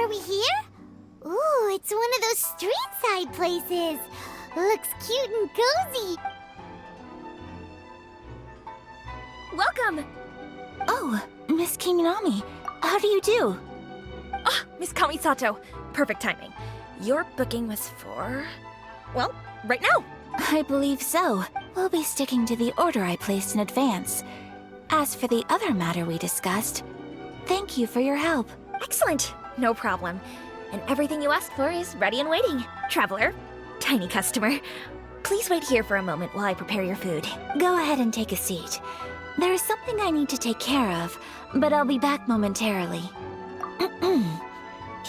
Are we here? Ooh, it's one of those street-side places. Looks cute and cozy. Welcome! Oh, Miss Kiminami, how do you do? Ah, Miss Kamisato. Perfect timing. Your booking was for... well, right now. I believe so. We'll be sticking to the order I placed in advance. As for the other matter we discussed, thank you for your help. Excellent. No problem. And everything you asked for is ready and waiting. Traveler, tiny customer, please wait here for a moment while I prepare your food. Go ahead and take a seat. There is something I need to take care of, but I'll be back momentarily.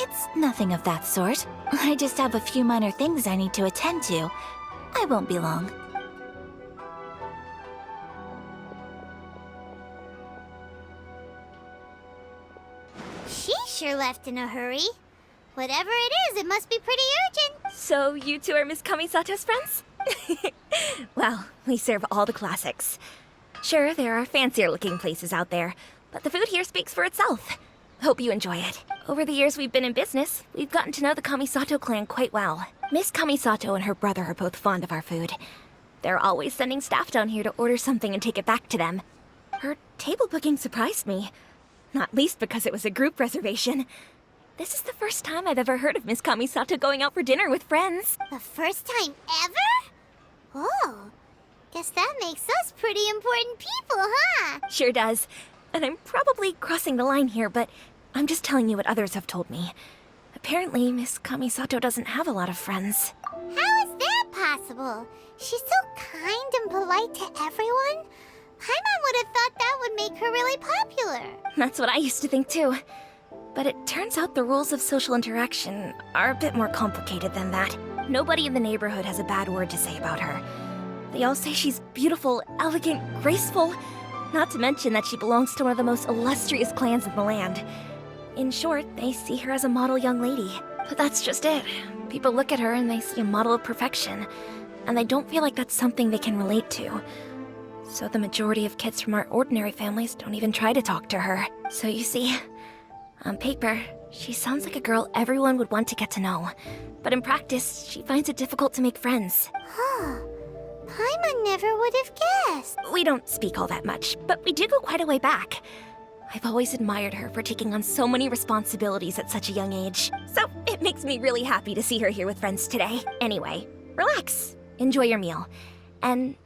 It's nothing of that sort. I just have a few minor things I need to attend to. I won't be long. She sure left in a hurry. Whatever it is, it must be pretty urgent. So you two are Miss Kamisato's friends? Well, we serve all the classics. Sure, there are fancier-looking places out there, but the food here speaks for itself. Hope you enjoy it. Over the years we've been in business, we've gotten to know the Kamisato clan quite well. Miss Kamisato and her brother are both fond of our food. They're always sending staff down here to order something and take it back to them. Her table booking surprised me. Not least because it was a group reservation. This is the first time I've ever heard of Miss Kamisato going out for dinner with friends. The first time ever? Oh, guess that makes us pretty important people, huh? Sure does. And I'm probably crossing the line here, but I'm just telling you what others have told me. Apparently, Miss Kamisato doesn't have a lot of friends. How is that possible? She's so kind and polite to everyone. Paimon would have thought that would make her really popular. That's what I used to think too. But it turns out the rules of social interaction are a bit more complicated than that. Nobody in the neighborhood has a bad word to say about her. They all say she's beautiful, elegant, graceful, not to mention that she belongs to one of the most illustrious clans in the land. In short, they see her as a model young lady. But that's just it. People look at her and they see a model of perfection, and they don't feel like that's something they can relate to. So the majority of kids from our ordinary families don't even try to talk to her. So you see, on paper, she sounds like a girl everyone would want to get to know. But in practice, she finds it difficult to make friends. Huh. Paimon never would have guessed. We don't speak all that much, but we do go quite a way back. I've always admired her for taking on so many responsibilities at such a young age. So it makes me really happy to see her here with friends today. Anyway, relax, enjoy your meal, and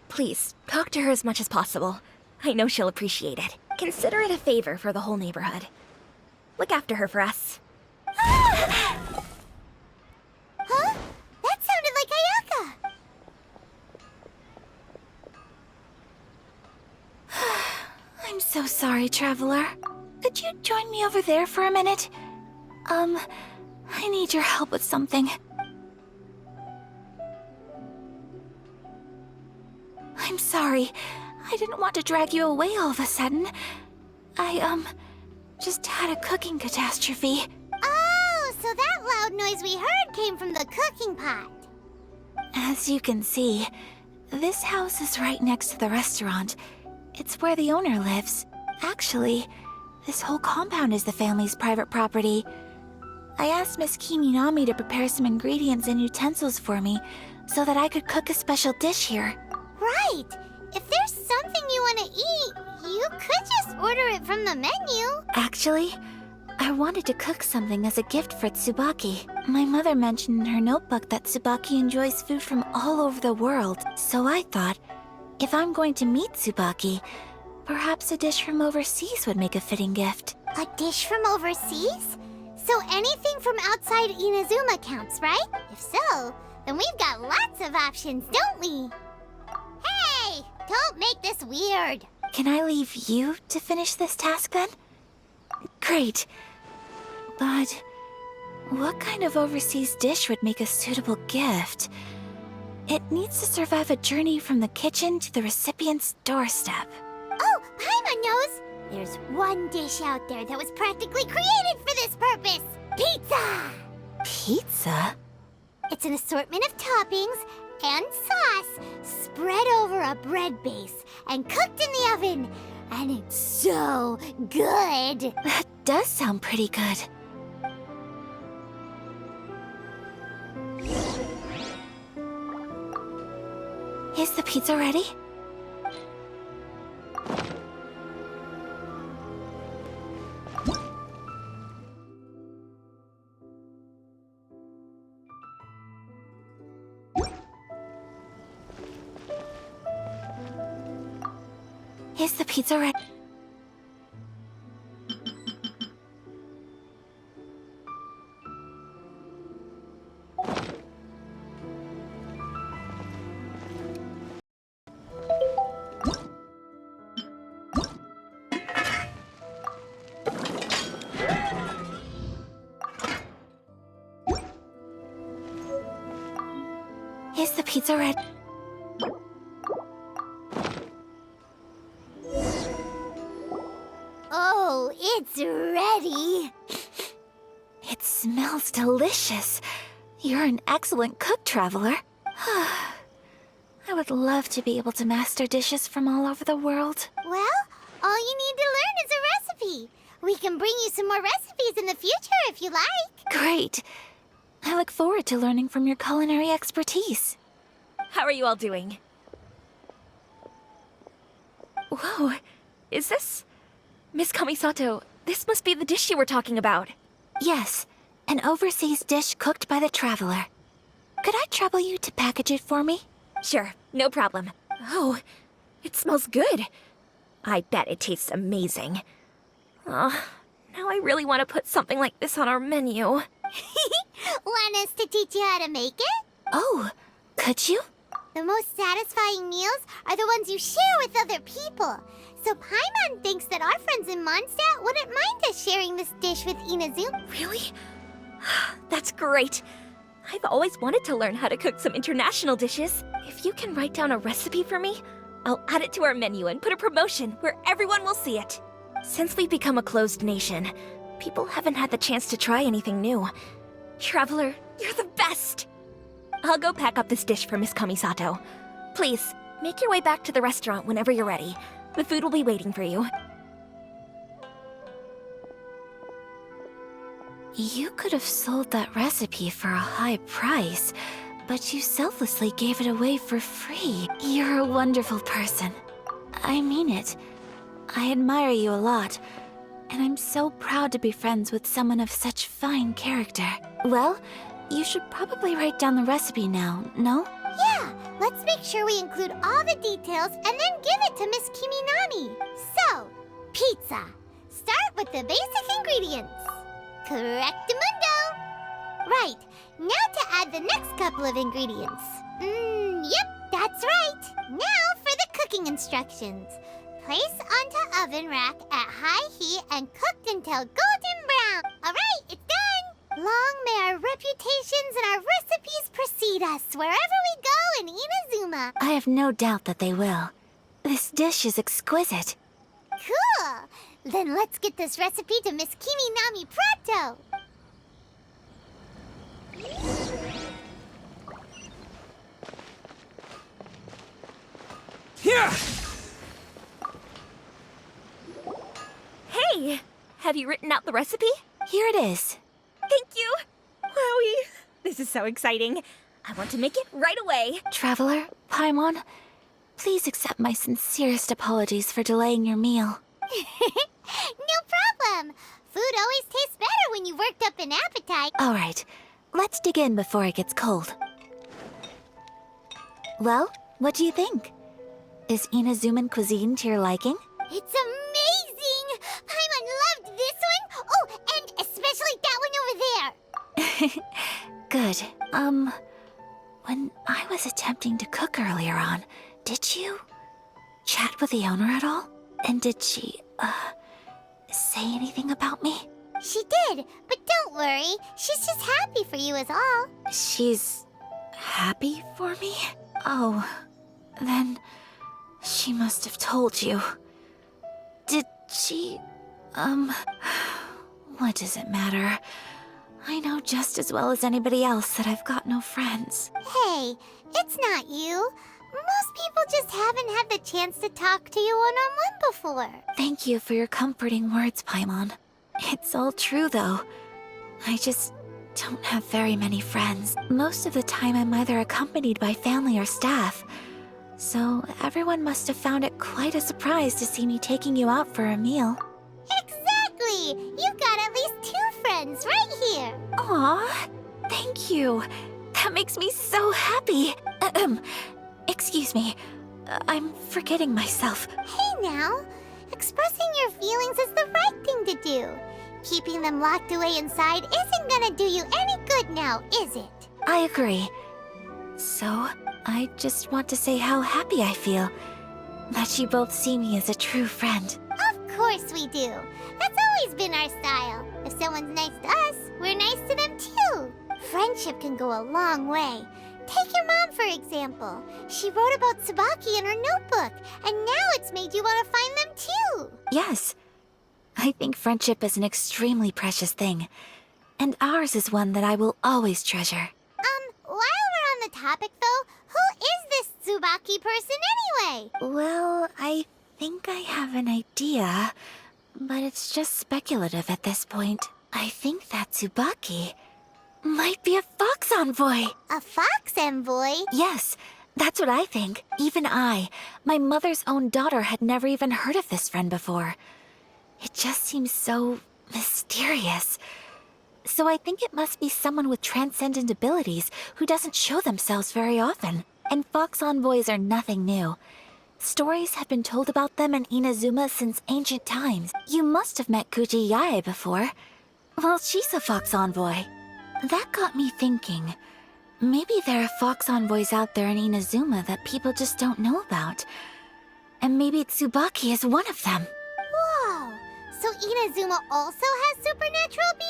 please, talk to her as much as possible. I know she'll appreciate it. Consider it a favor for the whole neighborhood. Look after her for us. Huh? That sounded like Ayaka. I'm so sorry, Traveler. Could you join me over there for a minute? I need your help with something. I'm sorry. I didn't want to drag you away all of a sudden. I, just had a cooking catastrophe. Oh, so that loud noise we heard came from the cooking pot. As you can see, this house is right next to the restaurant. It's where the owner lives. Actually, this whole compound is the family's private property. I asked Miss Kiminami to prepare some ingredients and utensils for me so that I could cook a special dish here. Right. If there's something you want to eat, you could just order it from the menu. Actually, I wanted to cook something as a gift for Tsubaki. My mother mentioned in her notebook that Tsubaki enjoys food from all over the world, so I thought, if I'm going to meet Tsubaki, perhaps a dish from overseas would make a fitting gift. A dish from overseas? So anything from outside Inazuma counts, right? If so, then we've got lots of options, don't we? Hey! Don't make this weird. Can I leave you to finish this task then? Great. But what kind of overseas dish would make a suitable gift? It needs to survive a journey from the kitchen to the recipient's doorstep. Oh, Paimon knows! There's one dish out there that was practically created for this purpose! Pizza! Pizza? It's an assortment of toppings and sauce spread over a bread base and cooked in the oven. And it's so good! That does sound pretty good. Is the pizza ready? Is the pizza ready? Is the pizza ready? Oh, it's ready. It smells delicious. You're an excellent cook, Traveler. I would love to be able to master dishes from all over the world. Well, all you need to learn is a recipe. We can bring you some more recipes in the future if you like. Great. I look forward to learning from your culinary expertise. How are you all doing? Whoa, is this... Miss Kamisato, this must be the dish you were talking about. Yes, an overseas dish cooked by the Traveler. Could I trouble you to package it for me? Sure, no problem. Oh, it smells good. I bet it tastes amazing. Oh, now I really want to put something like this on our menu. Want us to teach you how to make it? Oh, could you? The most satisfying meals are the ones you share with other people. So Paimon thinks that our friends in Mondstadt wouldn't mind us sharing this dish with Inazuma. Really? That's great. I've always wanted to learn how to cook some international dishes. If you can write down a recipe for me, I'll add it to our menu and put a promotion where everyone will see it. Since we've become a closed nation, people haven't had the chance to try anything new. Traveler, you're the best! I'll go pack up this dish for Miss Kamisato. Please, make your way back to the restaurant whenever you're ready. The food will be waiting for you. You could have sold that recipe for a high price, but you selflessly gave it away for free. You're a wonderful person. I mean it. I admire you a lot, and I'm so proud to be friends with someone of such fine character. Well, you should probably write down the recipe now, no? Yeah, let's make sure we include all the details and then give it to Miss Kiminami. So, pizza. Start with the basic ingredients. Correctamundo. Right, now to add the next couple of ingredients. Yep, that's right. Now for the cooking instructions. Place onto oven rack at high heat and cooked until golden brown. All right, it's done. Long may our reputations and our recipes precede us wherever we go in Inazuma. I have no doubt that they will. This dish is exquisite. Cool. Then let's get this recipe to Miss Kiminami pronto. Yeah! Hey! Have you written out the recipe? Here it is. Thank you! Wowie! This is so exciting. I want to make it right away. Traveler, Paimon, please accept my sincerest apologies for delaying your meal. No problem. Food always tastes better when you've worked up an appetite. All right, let's dig in before it gets cold. Well, what do you think? Is Inazuman cuisine to your liking? It's amazing! Paimon loved this one. Oh, and especially that one over there. Good. When I was attempting to cook earlier on, did you chat with the owner at all? And did she, say anything about me? She did, but don't worry. She's just happy for you is all. She's happy for me? Oh, then she must have told you. Did she, what does it matter? I know just as well as anybody else that I've got no friends. Hey, it's not you. Most people just haven't had the chance to talk to you one-on-one before. Thank you for your comforting words, Paimon. It's all true, though. I just don't have very many friends. Most of the time I'm either accompanied by family or staff. So everyone must have found it quite a surprise to see me taking you out for a meal. Exactly! You've got at least 2 friends right here. Aw, thank you. That makes me so happy. Excuse me. I'm forgetting myself. Hey now, expressing your feelings is the right thing to do. Keeping them locked away inside isn't gonna do you any good now, is it? I agree. So, I just want to say how happy I feel that you both see me as a true friend. Of course we do. That's always been our style. If someone's nice to us, we're nice to them too. Friendship can go a long way. Take your mom, for example. She wrote about Tsubaki in her notebook, and now it's made you want to find them too. Yes. I think friendship is an extremely precious thing, and ours is one that I will always treasure. While we're on the topic though, who is this Tsubaki person anyway? Well, I think I have an idea, but it's just speculative at this point. I think that Tsubaki might be a fox envoy. A fox envoy? Yes, that's what I think. Even I, my mother's own daughter, had never even heard of this friend before. It just seems so mysterious. So I think it must be someone with transcendent abilities who doesn't show themselves very often. And fox envoys are nothing new. Stories have been told about them in Inazuma since ancient times. You must have met Kuji Yae before. Well, she's a fox envoy. That got me thinking. Maybe there are fox envoys out there in Inazuma that people just don't know about. And maybe Tsubaki is one of them. Whoa! So Inazuma also has supernatural beings?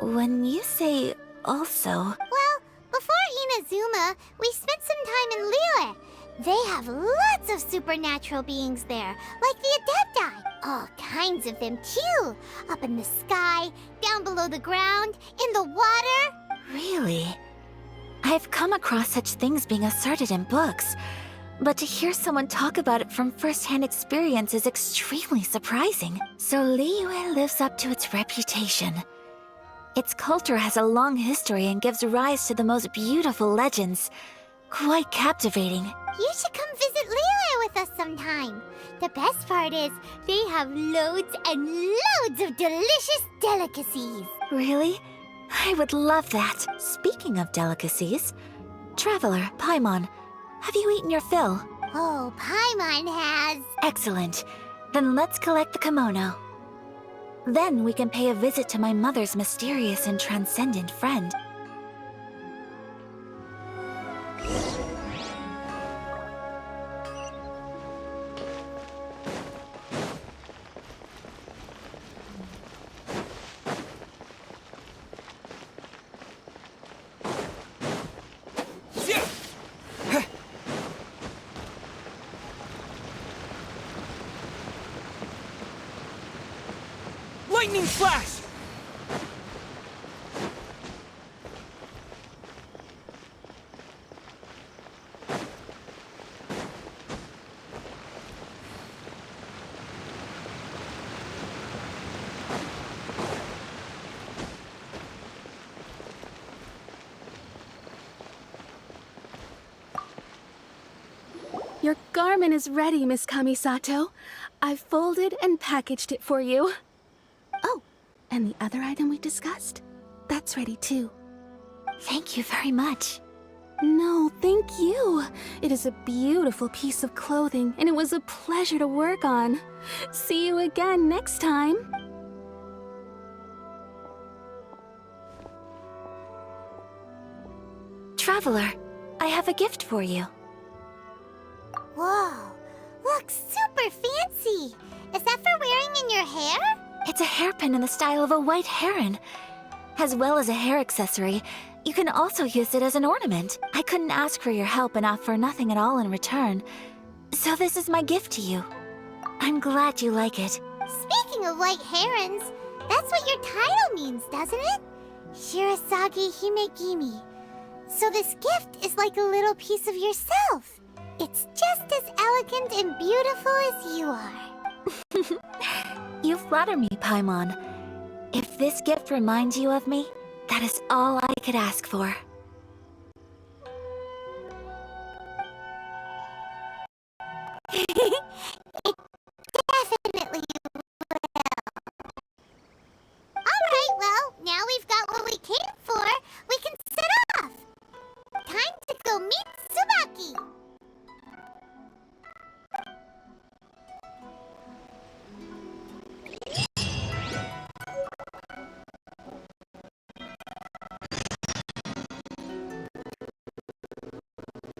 When you say also... Well, before Inazuma, we spent some time in Liyue. They have lots of supernatural beings there, like the Adepti. All kinds of them too. Up in the sky, down below the ground, in the water. Really? I've come across such things being asserted in books, but to hear someone talk about it from first-hand experience is extremely surprising. So Liyue lives up to its reputation. Its culture has a long history and gives rise to the most beautiful legends. Quite captivating. You should come visit Liyue with us sometime. The best part is, they have loads and loads of delicious delicacies. Really? I would love that. Speaking of delicacies, Traveler, Paimon, have you eaten your fill? Oh, Paimon has. Excellent. Then let's collect the kimono. Then we can pay a visit to my mother's mysterious and transcendent friend. Lightning flash! Your garment is ready, Miss Kamisato. I've folded and packaged it for you. Oh, and the other item we discussed? That's ready too. Thank you very much. No, thank you. It is a beautiful piece of clothing, and it was a pleasure to work on. See you again next time. Traveler, I have a gift for you. Whoa, looks super fancy. Is that for wearing in your hair? It's a hairpin in the style of a white heron. As well as a hair accessory, you can also use it as an ornament. I couldn't ask for your help and offer nothing at all in return. So this is my gift to you. I'm glad you like it. Speaking of white herons, that's what your title means, doesn't it? Shirasagi Himegimi. So this gift is like a little piece of yourself. It's just as elegant and beautiful as you are. You flatter me, Paimon. If this gift reminds you of me, that is all I could ask for.